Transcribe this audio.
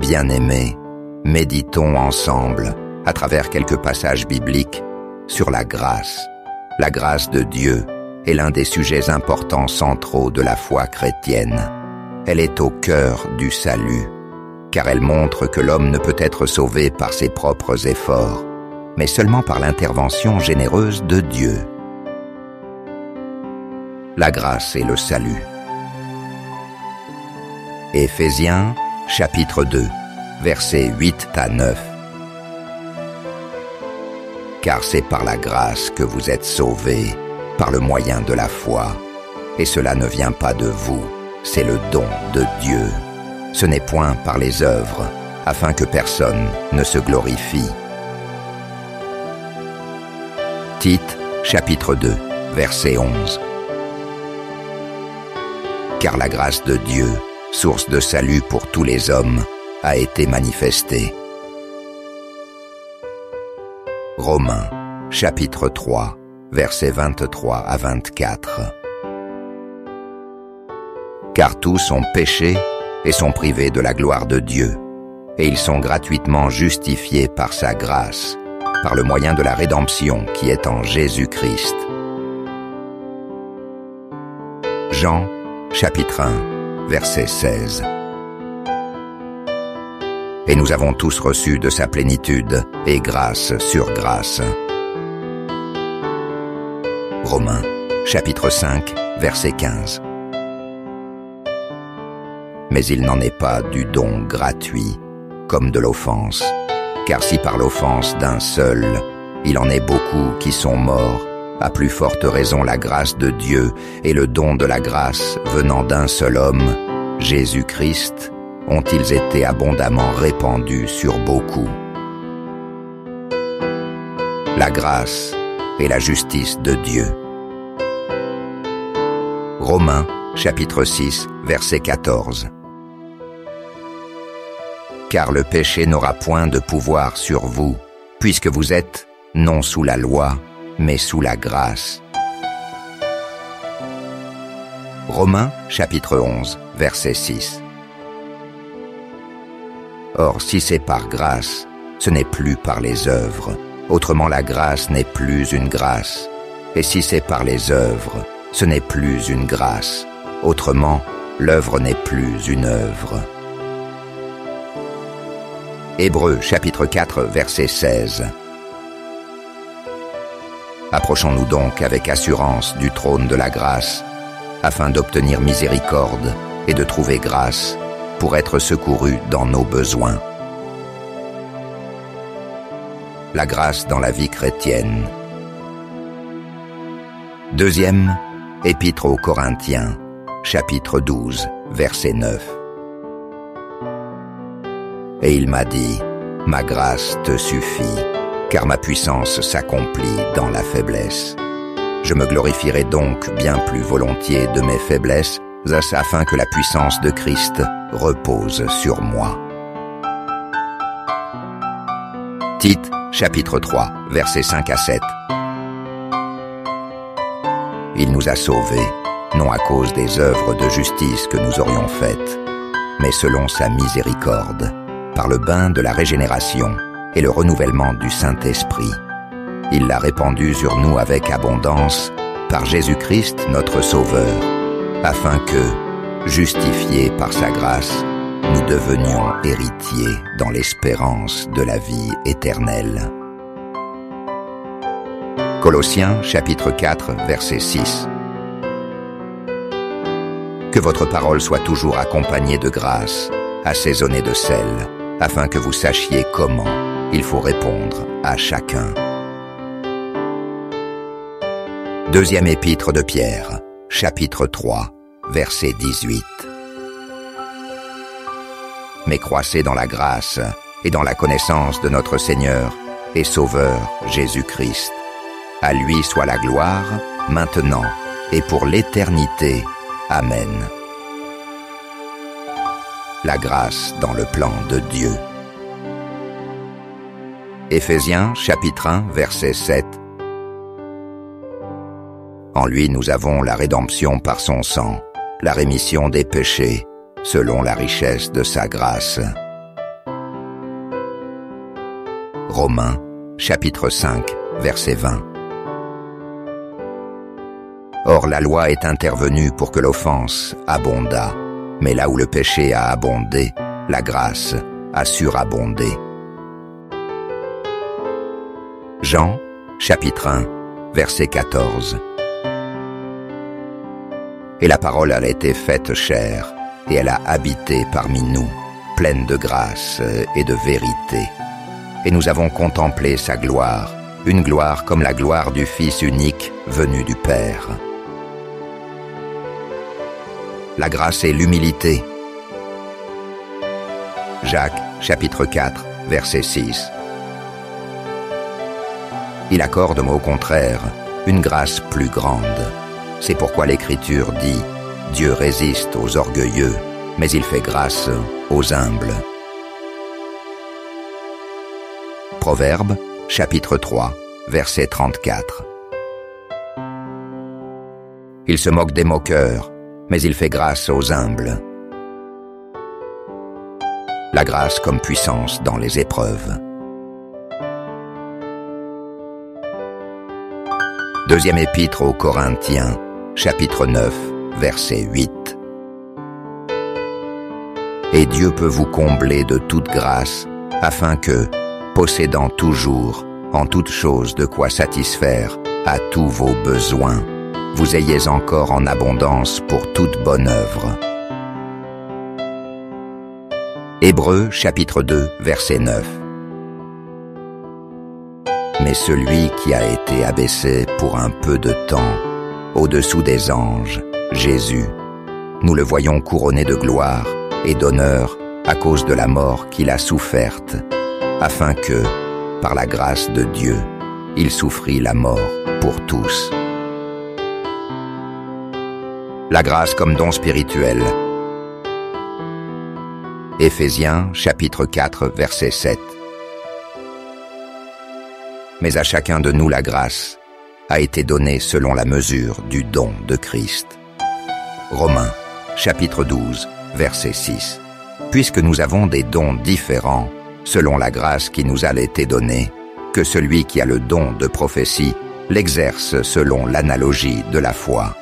Bien-aimés, méditons ensemble, à travers quelques passages bibliques, sur la grâce. La grâce de Dieu est l'un des sujets importants centraux de la foi chrétienne. Elle est au cœur du salut, car elle montre que l'homme ne peut être sauvé par ses propres efforts, mais seulement par l'intervention généreuse de Dieu. La grâce et le salut. Éphésiens, chapitre 2, versets 8 à 9. Car c'est par la grâce que vous êtes sauvés, par le moyen de la foi. Et cela ne vient pas de vous, c'est le don de Dieu. Ce n'est point par les œuvres, afin que personne ne se glorifie. Tite, chapitre 2, verset 11. Car la grâce de Dieu, source de salut pour tous les hommes, a été manifestée. Romains, chapitre 3, versets 23 à 24. Car tous ont péché et sont privés de la gloire de Dieu, et ils sont gratuitement justifiés par sa grâce, par le moyen de la rédemption qui est en Jésus-Christ. Jean, chapitre 1, verset 16. Et nous avons tous reçu de sa plénitude, et grâce sur grâce. Romains, chapitre 5, verset 15. Mais il n'en est pas du don gratuit, comme de l'offense. Car si par l'offense d'un seul, il en est beaucoup qui sont morts, à plus forte raison la grâce de Dieu et le don de la grâce venant d'un seul homme, Jésus-Christ, ont-ils été abondamment répandus sur beaucoup. La grâce et la justice de Dieu. Romains, chapitre 6, verset 14. Car le péché n'aura point de pouvoir sur vous, puisque vous êtes non sous la loi, mais sous la grâce. Romains, chapitre 11, verset 6. Or, si c'est par grâce, ce n'est plus par les œuvres. Autrement, la grâce n'est plus une grâce. Et si c'est par les œuvres, ce n'est plus une grâce. Autrement, l'œuvre n'est plus une œuvre. Hébreux, chapitre 4, verset 16. Approchons-nous donc avec assurance du trône de la grâce, afin d'obtenir miséricorde et de trouver grâce pour être secourus dans nos besoins. La grâce dans la vie chrétienne. Deuxième épître aux Corinthiens, chapitre 12, verset 9. Et il m'a dit, ma grâce te suffit, car ma puissance s'accomplit dans la faiblesse. Je me glorifierai donc bien plus volontiers de mes faiblesses, afin que la puissance de Christ repose sur moi. Tite, chapitre 3, versets 5 à 7. Il nous a sauvés, non à cause des œuvres de justice que nous aurions faites, mais selon sa miséricorde, par le bain de la régénération et le renouvellement du Saint-Esprit. Il l'a répandu sur nous avec abondance, par Jésus-Christ notre Sauveur, afin que, justifiés par sa grâce, nous devenions héritiers dans l'espérance de la vie éternelle. Colossiens, chapitre 4, verset 6. Que votre parole soit toujours accompagnée de grâce, assaisonnée de sel, afin que vous sachiez comment il faut répondre à chacun. Deuxième épître de Pierre, chapitre 3, verset 18. Mais croissez dans la grâce et dans la connaissance de notre Seigneur et Sauveur Jésus-Christ. À lui soit la gloire, maintenant et pour l'éternité. Amen. La grâce dans le plan de Dieu. Éphésiens, chapitre 1, verset 7. En lui nous avons la rédemption par son sang, la rémission des péchés, selon la richesse de sa grâce. Romains, chapitre 5, verset 20. Or la loi est intervenue pour que l'offense abondât, mais là où le péché a abondé, la grâce a surabondé. Jean, chapitre 1, verset 14. Et la parole a été faite chair, et elle a habité parmi nous, pleine de grâce et de vérité. Et nous avons contemplé sa gloire, une gloire comme la gloire du Fils unique venu du Père. La grâce et l'humilité. Jacques, chapitre 4, verset 6. Il accorde au contraire une grâce plus grande. C'est pourquoi l'Écriture dit « Dieu résiste aux orgueilleux, mais il fait grâce aux humbles ». Proverbes, chapitre 3, verset 34. Il se moque des moqueurs, mais il fait grâce aux humbles. La grâce comme puissance dans les épreuves. Deuxième épître aux Corinthiens, chapitre 9, verset 8. Et Dieu peut vous combler de toute grâce, afin que, possédant toujours, en toute chose de quoi satisfaire à tous vos besoins, vous ayez encore en abondance pour toute bonne œuvre. Hébreux, chapitre 2, verset 9. Mais celui qui a été abaissé pour un peu de temps, au-dessous des anges, Jésus, nous le voyons couronné de gloire et d'honneur à cause de la mort qu'il a soufferte, afin que, par la grâce de Dieu, il souffrit la mort pour tous. La grâce comme don spirituel. Éphésiens, chapitre 4, verset 7. Mais à chacun de nous la grâce a été donnée selon la mesure du don de Christ. Romains, chapitre 12, verset 6. Puisque nous avons des dons différents, selon la grâce qui nous a été donnée, que celui qui a le don de prophétie l'exerce selon l'analogie de la foi.